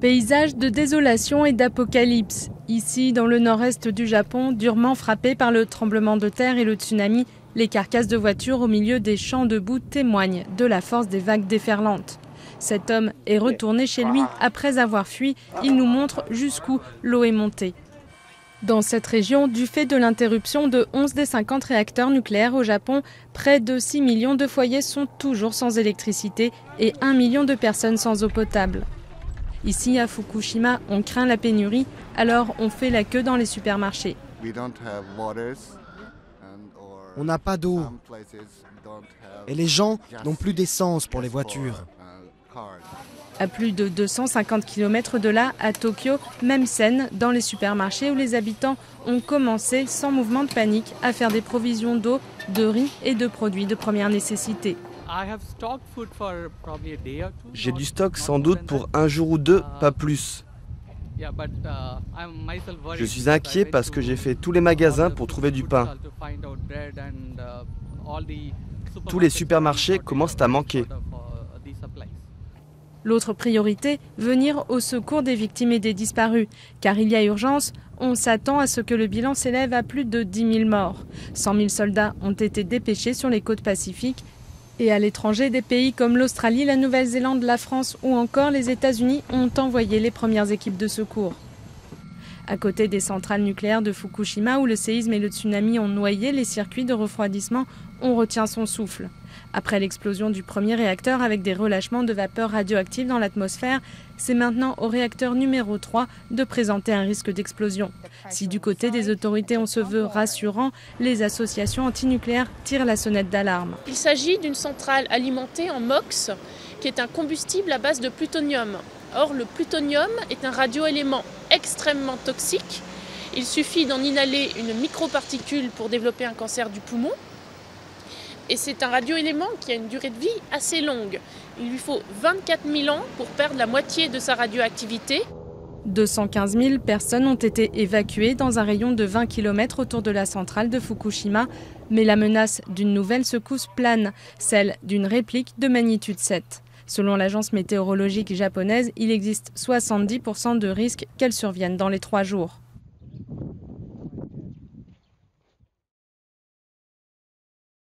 Paysage de désolation et d'apocalypse. Ici, dans le nord-est du Japon, durement frappé par le tremblement de terre et le tsunami, les carcasses de voitures au milieu des champs de boue témoignent de la force des vagues déferlantes. Cet homme est retourné chez lui après avoir fui. Il nous montre jusqu'où l'eau est montée. Dans cette région, du fait de l'interruption de 11 des 50 réacteurs nucléaires au Japon, près de 6 millions de foyers sont toujours sans électricité et 1 million de personnes sans eau potable. Ici, à Fukushima, on craint la pénurie, alors on fait la queue dans les supermarchés. On n'a pas d'eau et les gens n'ont plus d'essence pour les voitures. À plus de 250 km de là, à Tokyo, même scène dans les supermarchés où les habitants ont commencé, sans mouvement de panique, à faire des provisions d'eau, de riz et de produits de première nécessité. J'ai du stock sans doute pour un jour ou deux, pas plus. Je suis inquiet parce que j'ai fait tous les magasins pour trouver du pain. Tous les supermarchés commencent à manquer. L'autre priorité, venir au secours des victimes et des disparus. Car il y a urgence, on s'attend à ce que le bilan s'élève à plus de 10 000 morts. 100 000 soldats ont été dépêchés sur les côtes pacifiques. Et à l'étranger, des pays comme l'Australie, la Nouvelle-Zélande, la France ou encore les États-Unis ont envoyé les premières équipes de secours. À côté des centrales nucléaires de Fukushima, où le séisme et le tsunami ont noyé les circuits de refroidissement, on retient son souffle. Après l'explosion du premier réacteur avec des relâchements de vapeur radioactive dans l'atmosphère, c'est maintenant au réacteur numéro 3 de présenter un risque d'explosion. Si du côté des autorités on se veut rassurant, les associations antinucléaires tirent la sonnette d'alarme. Il s'agit d'une centrale alimentée en MOX, qui est un combustible à base de plutonium. Or, le plutonium est un radioélément extrêmement toxique. Il suffit d'en inhaler une microparticule pour développer un cancer du poumon. Et c'est un radioélément qui a une durée de vie assez longue. Il lui faut 24 000 ans pour perdre la moitié de sa radioactivité. 215 000 personnes ont été évacuées dans un rayon de 20 km autour de la centrale de Fukushima. Mais la menace d'une nouvelle secousse plane, celle d'une réplique de magnitude 7. Selon l'agence météorologique japonaise, il existe 70% de risque qu'elle survienne dans les 3 jours.